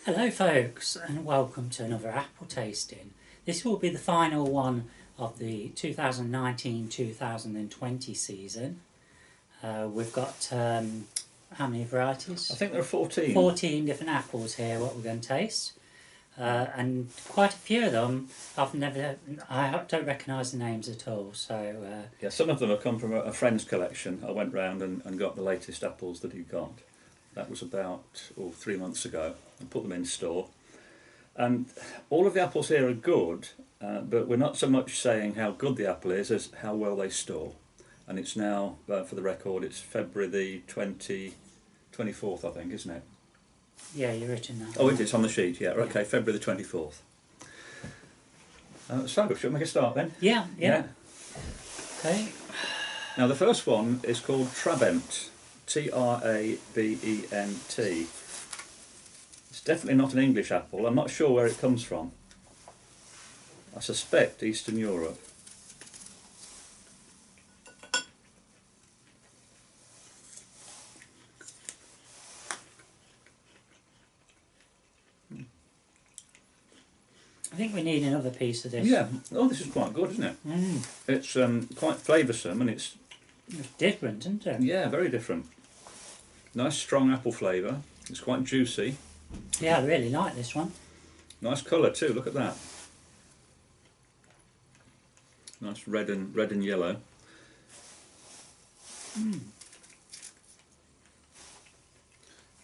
Hello folks, and welcome to another apple tasting. This will be the final one of the 2019-2020 season. We've got how many varieties? I think there are 14. 14 different apples here what we're going to taste. And quite a few of them I don't recognise the names at all, so... Yeah, some of them have come from a friend's collection. I went round and got the latest apples that he got. That was about 3 months ago, and put them in store. And all of the apples here are good, but we're not so much saying how good the apple is as how well they store. And it's now, for the record, it's February the 24th, I think, isn't it? Yeah, you're written that. Oh, it's on the sheet, yeah. Okay, February the 24th. So, shall we make a start then? Yeah. Okay. Now the first one is called Trabent. Trabent. It's definitely not an English apple. I'm not sure where it comes from. I suspect Eastern Europe. I think we need another piece of this. Yeah. Oh, this is quite good, isn't it? It's quite flavoursome, and it's different, isn't it? Yeah, very different. Nice strong apple flavour. It's quite juicy. Yeah, I really like this one. Nice colour too. Look at that. Nice red and yellow.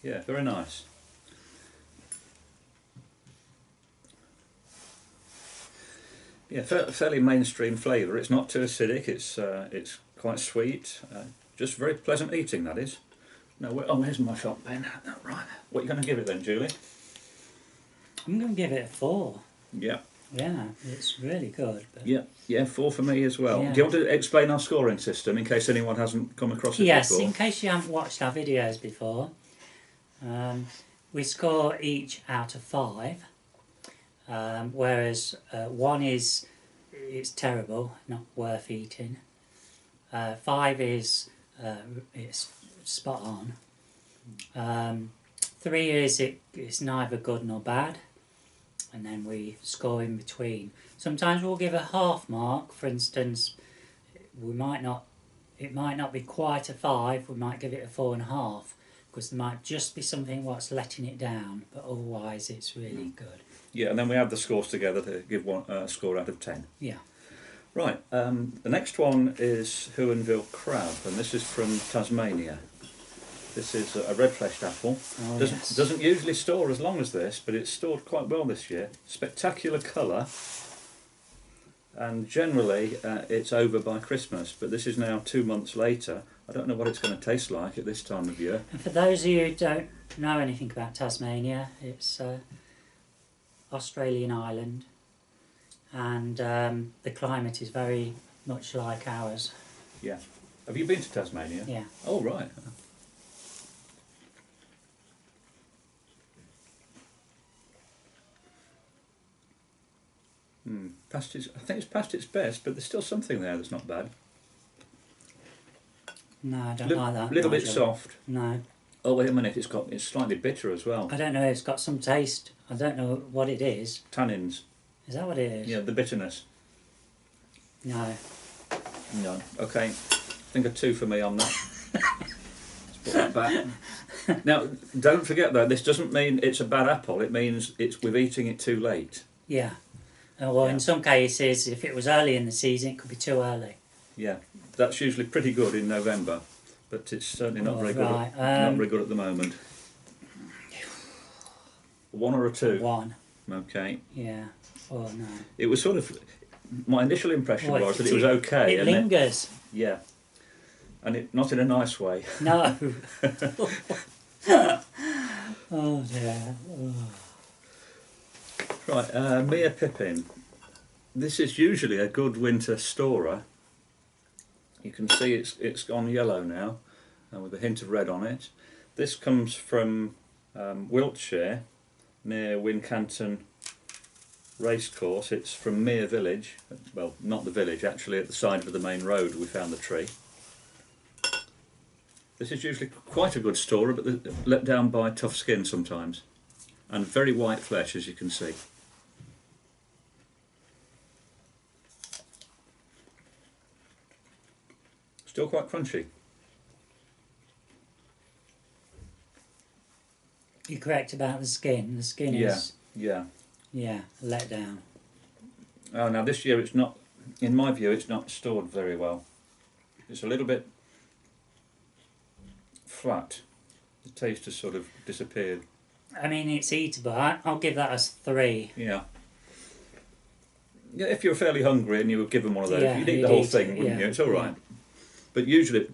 Yeah, very nice. Yeah, fairly mainstream flavour. It's not too acidic. It's quite sweet. Just very pleasant eating, that is. No, where's my felt pen? Right. What are you going to give it then, Julie? I'm going to give it a 4. Yeah. Yeah, it's really good. But... Yeah, 4 for me as well. Yeah. Do you want to explain our scoring system in case anyone hasn't come across it before? Yes, in case you haven't watched our videos before. We score each out of 5. Whereas 1 is it's terrible, not worth eating. 5 is it's spot on. 3 is it's neither good nor bad, and then we score in between. Sometimes we'll give a half mark. For instance, it might not be quite a 5. We might give it a 4.5 because there might just be something what's letting it down, but otherwise it's really good. Yeah, and then we add the scores together to give one score out of 10. Yeah. Right, the next one is Huonville Crab, and this is from Tasmania. This is a red-fleshed apple. Oh, doesn't usually store as long as this, but it's stored quite well this year. Spectacular colour, and generally it's over by Christmas, but this is now 2 months later. I don't know what it's going to taste like at this time of year. And for those of you who don't know anything about Tasmania, it's Australian island, and the climate is very much like ours. Yeah. Have you been to Tasmania? Yeah. Oh, right. I think it's past its best, but there's still something there that's not bad. No, I don't like that. A little bit soft. No. Oh, wait a minute, it's slightly bitter as well. I don't know, it's got some taste. I don't know what it is. Tannins. Is that what it is? Yeah, the bitterness. No. No. Okay. I think a 2 for me on that. Let's put that back. Now, don't forget though, this doesn't mean it's a bad apple. It means we're eating it too late. Yeah. Well, in some cases, if it was early in the season, it could be too early. Yeah, that's usually pretty good in November, but it's certainly not very good. Not very good at the moment. 1 or a 2? 1. Okay. Yeah. Oh no. It was sort of, my initial impression was that it was okay. It lingers. Yeah. And not in a nice way. No. Oh dear. Oh. Right, Mere Pippin. This is usually a good winter storer. You can see it's gone yellow now, with a hint of red on it. This comes from Wiltshire, near Wincanton Racecourse. It's from Mere Village. Well, not the village, actually, at the side of the main road we found the tree. This is usually quite a good storer, but let down by tough skin sometimes. and very white flesh, as you can see. Still quite crunchy. You're correct about the skin. The skin is a letdown. Oh, now this year it's not, in my view, it's not stored very well. It's a little bit flat. The taste has sort of disappeared. I mean, it's eatable. I'll give that as 3. Yeah. Yeah, if you're fairly hungry and you were given one of those, Yeah, you'd eat you'd the whole eat thing, it, wouldn't yeah, you? It's all right. But usually,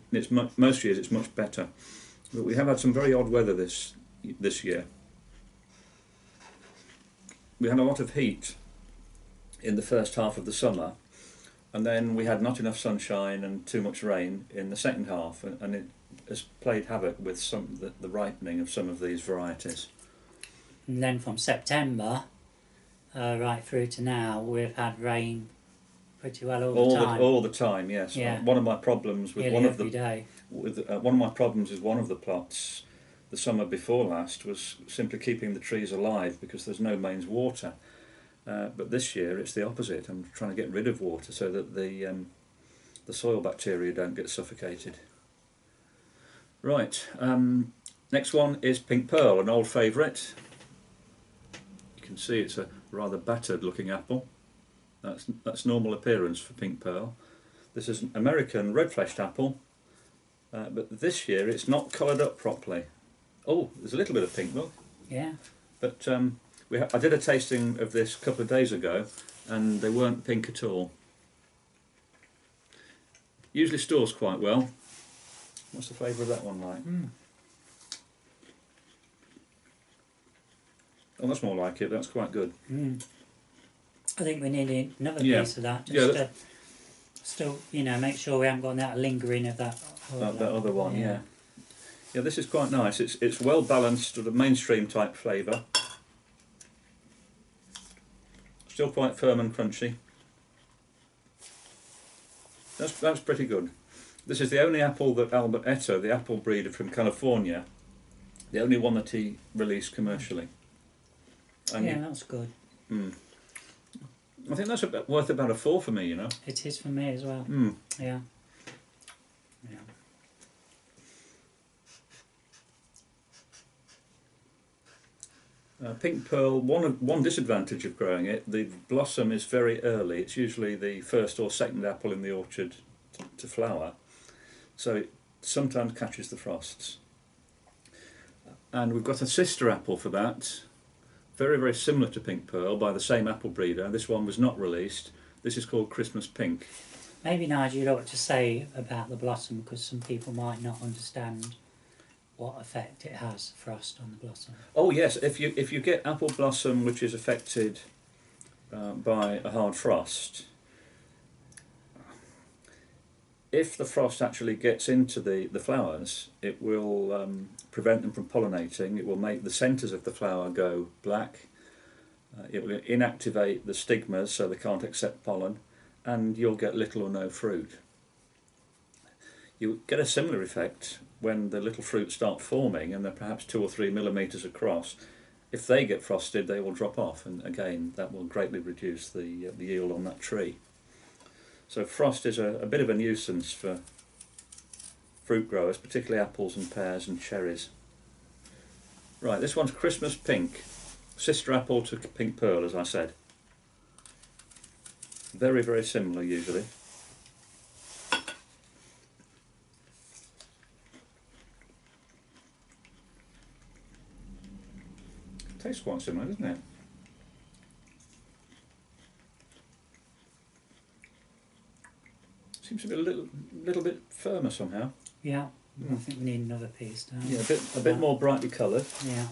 most years it's much better. But we have had some very odd weather this year. We had a lot of heat in the first half of the summer, and then we had not enough sunshine and too much rain in the second half, and it has played havoc with the ripening of some of these varieties. And then from September right through to now, we've had rain pretty well all the time. All the time, yes. Yeah. One of my problems with Nearly every day. one of my problems with one of the plots the summer before last was simply keeping the trees alive because there's no mains water. But this year it's the opposite. I'm trying to get rid of water so that the soil bacteria don't get suffocated. Right, next one is Pink Pearl, an old favourite. You can see it's a rather battered looking apple. That's normal appearance for Pink Pearl. This is an American red-fleshed apple, but this year it's not coloured up properly. Oh, there's a little bit of pink, look. Yeah. But I did a tasting of this a couple of days ago, and they weren't pink at all. Usually stores quite well. What's the flavour of that one like? Oh, that's more like it. That's quite good. I think we need another Yeah. piece of that. Yeah, Just to still, make sure we haven't got that lingering of that. That other one, yeah. Yeah, this is quite nice. It's well balanced, sort of mainstream type flavour. Still quite firm and crunchy. That's pretty good. This is the only apple that Albert Etter, the apple breeder from California, the only one that he released commercially. And Yeah, that's good. I think that's worth about a 4 for me, you know. It is for me as well. Yeah. Pink Pearl, one disadvantage of growing it, the blossom is very early. It's usually the first or second apple in the orchard to flower, so it sometimes catches the frosts. And we've got a sister apple for that, very, very similar to Pink Pearl, by the same apple breeder. This one was not released. This is called Christmas Pink. Maybe, Nigel, you'd ought to say about the blossom, because some people might not understand what effect it has, frost on the blossom. Oh yes, if you get apple blossom which is affected by a hard frost, if the frost actually gets into the flowers, it will prevent them from pollinating. It will make the centres of the flower go black. It will inactivate the stigmas so they can't accept pollen, and you'll get little or no fruit. You get a similar effect when the little fruits start forming and they're perhaps 2 or 3 millimetres across. If they get frosted, they will drop off, and again that will greatly reduce the yield on that tree. So frost is a bit of a nuisance for fruit growers, particularly apples and pears and cherries. Right, this one's Christmas Pink, sister apple to Pink Pearl, as I said. Very, very similar usually. Tastes quite similar, doesn't it? Seems to be a little bit firmer somehow. Yeah, I think we need another piece, don't we? Yeah, a bit more brightly coloured. Yeah.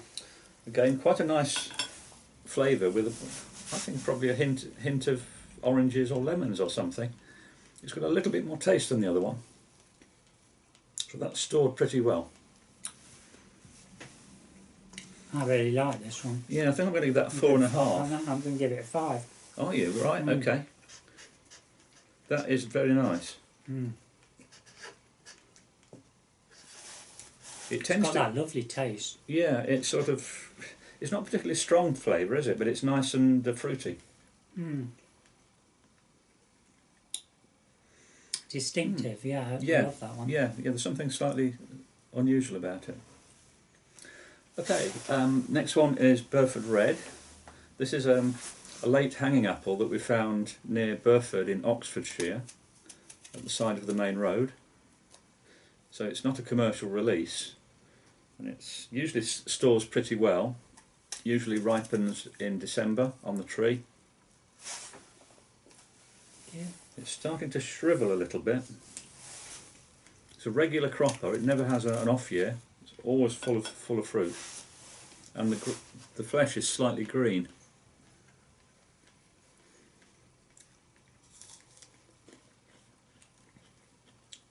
Again, quite a nice flavour with, I think, probably a hint of oranges or lemons or something. It's got a little bit more taste than the other one. So that's stored pretty well. I really like this one. Yeah, I think I'm going to give that 4.5. I'm going to give it a 5. Are you? Right, okay. That is very nice. It tends It's got that lovely taste. Yeah, it's It's not particularly strong flavour, is it? But it's nice and fruity. Distinctive, yeah. I Yeah, love that one. yeah. There's something slightly unusual about it. Okay, next one is Burford Red. This is a late hanging apple that we found near Burford in Oxfordshire, at the side of the main road. So it's not a commercial release, and it's usually stores pretty well. Usually ripens in December on the tree. Yeah. It's starting to shrivel a little bit. It's a regular cropper. It never has an off year. It's always full of fruit, and the flesh is slightly green.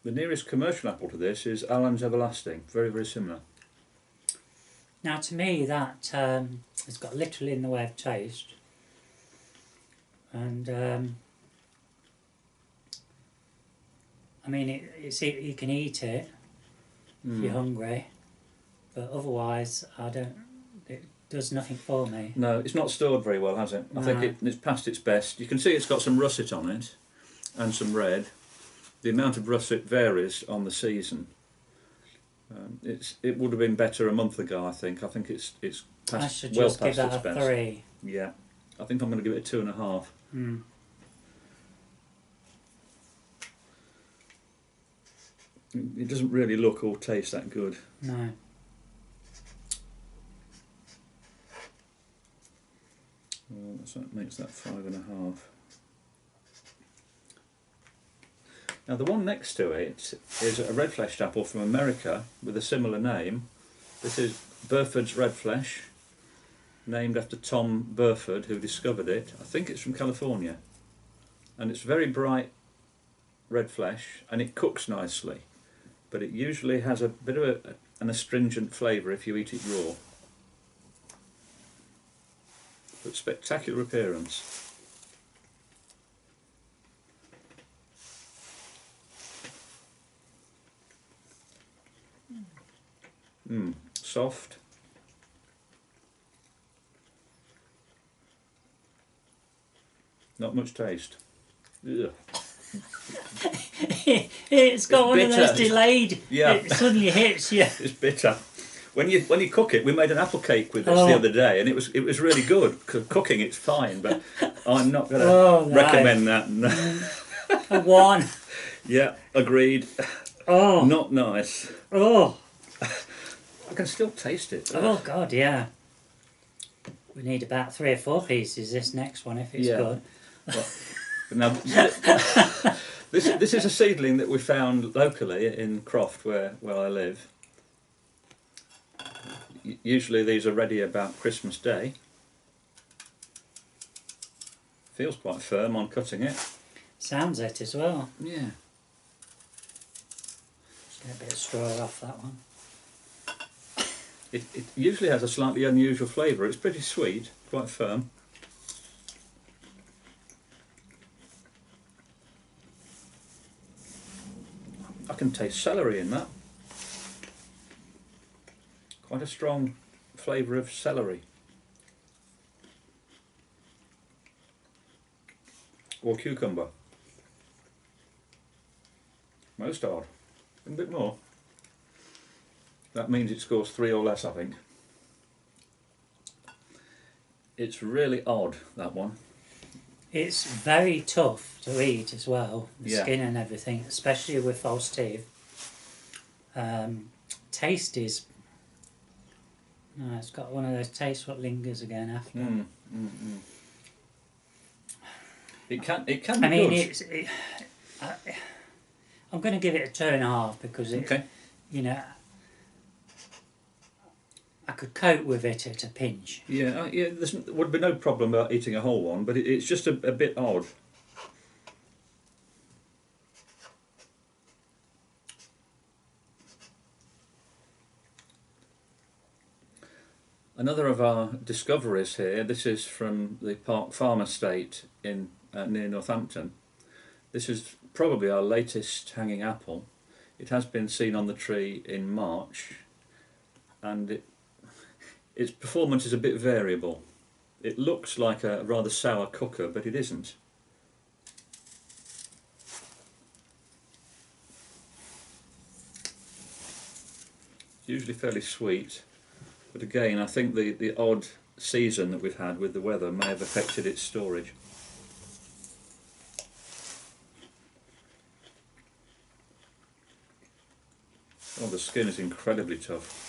The nearest commercial apple to this is Allen's Everlasting. Very, very similar. Now, to me, that has got little in the way of taste, and I mean, you can eat it if you're hungry, but otherwise, it does nothing for me. No, it's not stored very well, has it? No. I think it's past its best. You can see it's got some russet on it, and some red. The amount of russet varies on the season. It would have been better a month ago, I think. I think it's I should well just give past that its a best. 3. Yeah, I think I'm going to give it a 2.5. It doesn't really look or taste that good. No. So that makes that 5.5. Now the one next to it is a red-fleshed apple from America with a similar name. This is Burford's Red Flesh, named after Tom Burford, who discovered it. I think it's from California, and it's very bright red flesh, and it cooks nicely, but it usually has a bit of an astringent flavour if you eat it raw. But spectacular appearance. Soft. Not much taste. Ugh. It's got one bitter. of those delayed. Yeah. It suddenly hits you. It's bitter. When you cook it, we made an apple cake with this the other day, and it was really good. Cooking it's fine, but I'm not going to recommend that. No. A 1. Yeah, agreed. Oh. Not nice. Oh. I can still taste it. Oh God, yeah. We need about 3 or 4 pieces. This next one, if it's good. Well, now, this is a seedling that we found locally in Croft, where I live. Usually these are ready about Christmas Day. Feels quite firm on cutting it. Sounds it as well. Yeah. Just get a bit of straw off that one. It usually has a slightly unusual flavour. It's pretty sweet, quite firm. I can taste celery in that. Quite a strong flavour of celery. Or cucumber. Most odd. A bit more. That means it scores 3 or less, I think. It's really odd, that one. It's very tough to eat as well, the Yeah. skin and everything, especially with false teeth. Taste is... No, it's got one of those tastes what lingers again after. It can be I mean, good. I'm going to give it a 2.5 because it, Okay. you know, I could cope with it at a pinch. Yeah, there would be no problem about eating a whole one, but it's just a bit odd. Another of our discoveries here, this is from the Park Farm Estate in near Northampton. This is probably our latest hanging apple. It has been seen on the tree in March, and its performance is a bit variable. It looks like a rather sour cooker, but it isn't. It's usually fairly sweet, but again I think the odd season that we've had with the weather may have affected its storage. Oh, the skin is incredibly tough.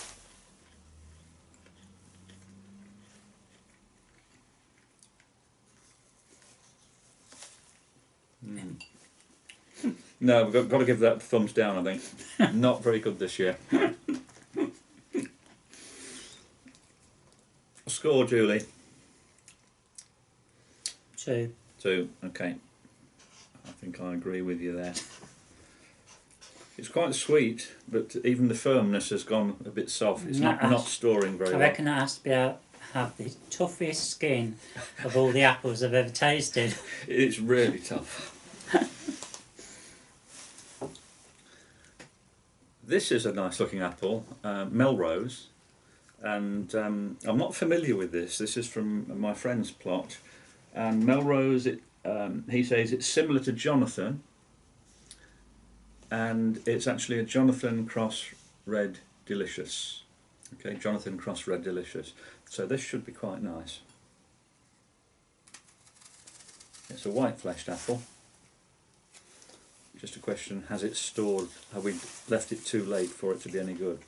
No, we've got to give that thumbs down, I think. Not very good this year. Score, Julie? 2. 2, okay. I think I agree with you there. It's quite sweet, but even the firmness has gone a bit soft. It's not storing very I well. reckon it has to be have the toughest skin of all the apples I've ever tasted. It's really tough. This is a nice looking apple, Melrose, and I'm not familiar with this. This is from my friend's plot, and Melrose, he says it's similar to Jonathan, and it's actually a Jonathan Cross Red Delicious. Okay, Jonathan Cross Red Delicious. So this should be quite nice. It's a white fleshed apple. Just a question, has it stored, have we left it too late for it to be any good?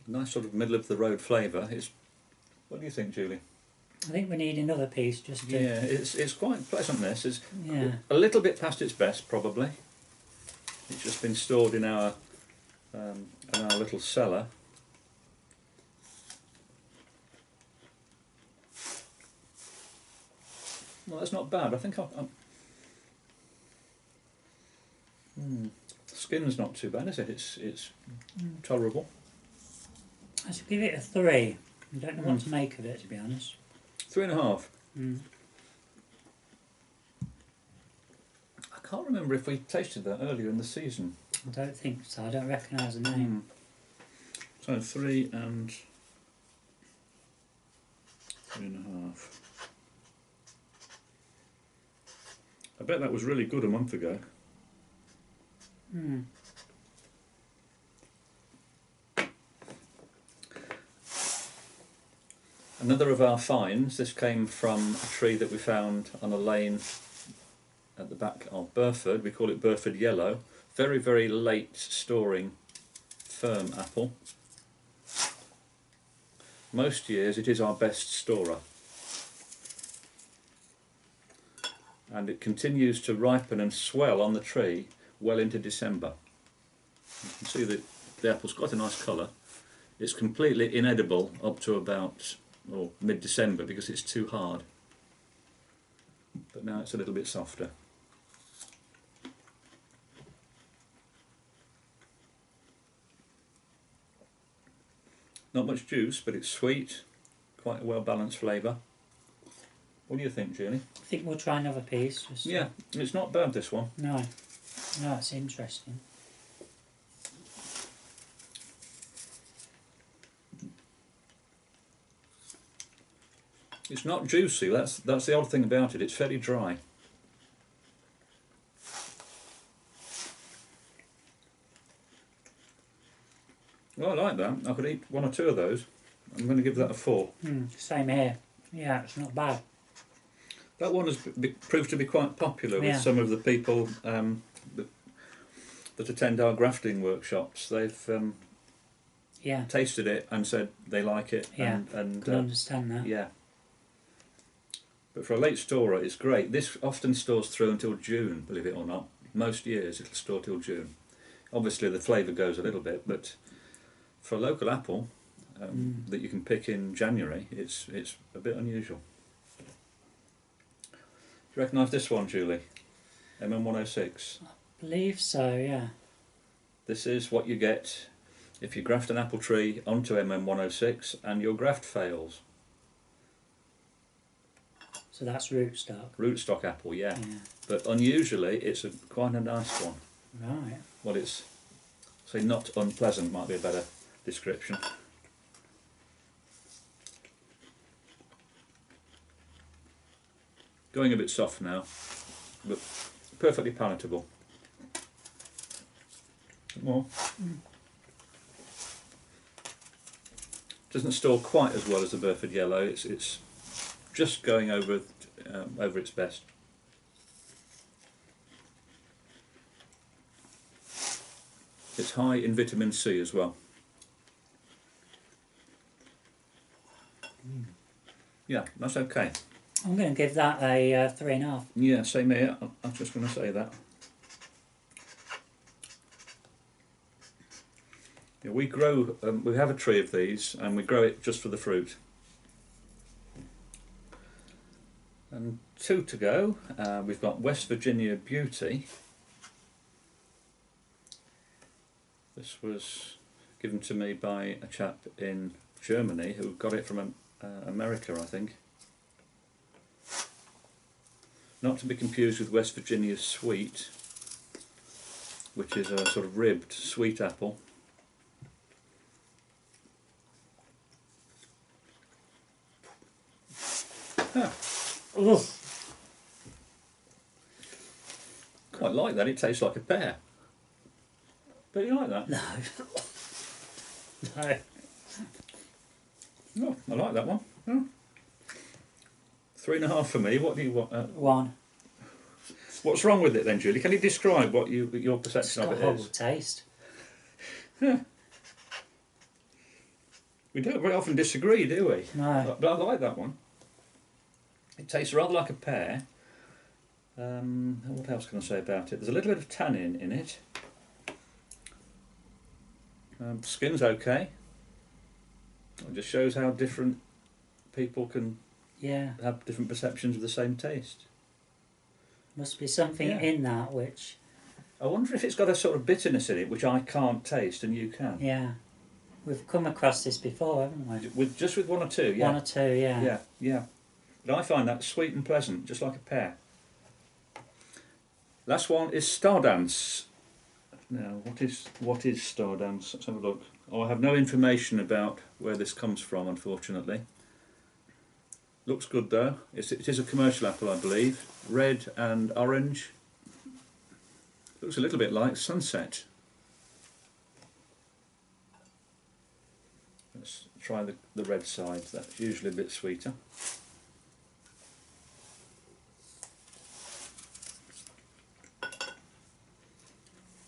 Nice sort of middle of the road flavour. What do you think, Julie? I think we need another piece just to... Yeah, it's quite pleasant, this. It's Yeah. a little bit past its best, probably. It's just been stored in our little cellar. Well, that's not bad. I think skin's not too bad, is it? It's tolerable. I should give it a 3. I don't know what to make of it, to be honest. 3.5. Mm. I can't remember if we tasted that earlier in the season. I don't think so. I don't recognise the name. So 3 and 3.5. I bet that was really good a month ago. Mm. Another of our finds, this came from a tree that we found on a lane at the back of Burford. We call it Burford Yellow. Very, very late storing firm apple. Most years it is our best storer. And it continues to ripen and swell on the tree well into December. You can see that the apple's got a nice colour. It's completely inedible up to about mid-December because it's too hard. But now it's a little bit softer. Not much juice, but it's sweet, quite a well-balanced flavour. What do you think, Julie? I think we'll try another piece. Just Yeah, it's not bad, this one. No, it's interesting. It's not juicy, that's the odd thing about it, it's fairly dry. Well, I like that. I could eat 1 or 2 of those. I'm going to give that a 4. Same here. Yeah, it's not bad. That one has proved to be quite popular with some of the people that attend our grafting workshops. They've tasted it and said they like it. Yeah, and can understand that. Yeah. But for a late storer, it's great. This often stores through until June, believe it or not. Most years it'll store till June. Obviously the flavour goes a little bit, but for a local apple that you can pick in January, it's a bit unusual. Do you recognise this one, Julie? MM106. I believe so, yeah. This is what you get if you graft an apple tree onto MM106 and your graft fails. So that's rootstock. Rootstock apple, yeah. Yeah. But unusually, it's quite a nice one. Right. Well, it's, say, not unpleasant might be a better description. Going a bit soft now, but perfectly palatable. More. Doesn't store quite as well as the Burford Yellow. It's just going over its best. It's high in vitamin C as well. Yeah, that's okay. I'm going to give that a 3.5. Yeah, same here. I'm just going to say that. Yeah, we grow. We have a tree of these, and we grow it just for the fruit. And 2 to go. We've got West Virginia Beauty. This was given to me by a chap in Germany who got it from America, I think. Not to be confused with West Virginia Sweet, which is a sort of ribbed sweet apple. Ah, quite like that. It tastes like a pear. But you like that? No. No. Oh, I like that one. Oh. 3.5 for me. What do you want? 1. What's wrong with it then, Julie? Can you describe what your It's perception got of a it horrible is? taste. We don't very often disagree, do we? No. But I like that one. It tastes rather like a pear. What else can I say about it? There's a little bit of tannin in it. Skin's okay. It just shows how different people can have different perceptions of the same taste. Must be something in that which... I wonder if it's got a sort of bitterness in it which I can't taste and you can. Yeah. We've come across this before, haven't we? Just with 1 or 2, yeah. 1 or 2, yeah. Yeah. But I find that sweet and pleasant, just like a pear. Last one is Stardance. Now, what is Stardance? Let's have a look. Oh, I have no information about where this comes from, unfortunately. Looks good though. It is a commercial apple, I believe. Red and orange. Looks a little bit like Sunset. Let's try the red side. That's usually a bit sweeter.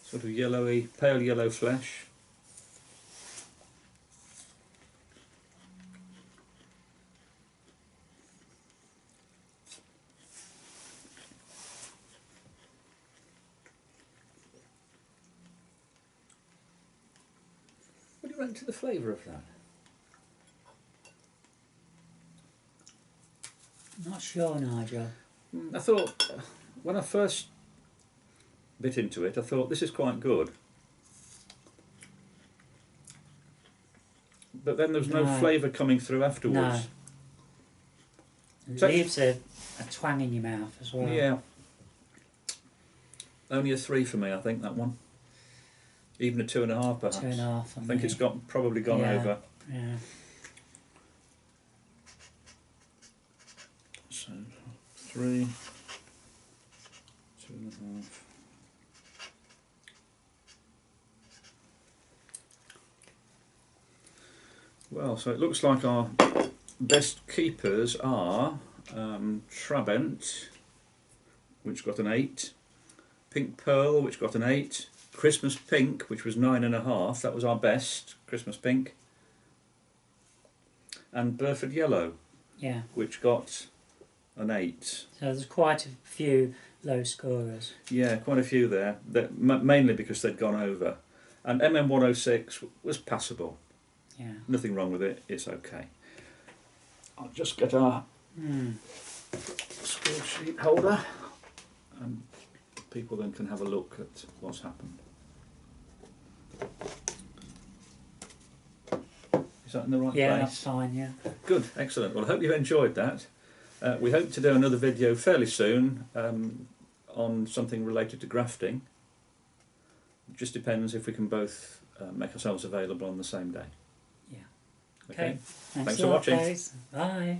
Sort of yellowy, pale yellow flesh. What do you reckon to the flavour of that? Not sure, Nigel. I thought, when I first bit into it, I thought this is quite good. But then there's no flavour coming through afterwards. No. It leaves a twang in your mouth as well. Yeah. Only a 3 for me, I think, that one. Even a 2.5 perhaps. 2.5. I think it's probably gone over. Yeah. So 3, 2.5. Well, so it looks like our best keepers are Trabant, which got an 8, Pink Pearl, which got an 8, Christmas Pink, which was 9.5, that was our best, Christmas Pink, and Burford Yellow, which got an 8. So there's quite a few low scorers. Yeah, quite a few there, mainly because they'd gone over. And MM106 was passable. Yeah. Nothing wrong with it, it's okay. I'll just get our score sheet holder and people then can have a look at what's happened. that in the right Yeah, place? that's fine, yeah. Good, excellent. Well, I hope you've enjoyed that. We hope to do another video fairly soon on something related to grafting. It just depends if we can both make ourselves available on the same day. Yeah. Okay. Thanks Thanks a for lot, watching. guys. Bye.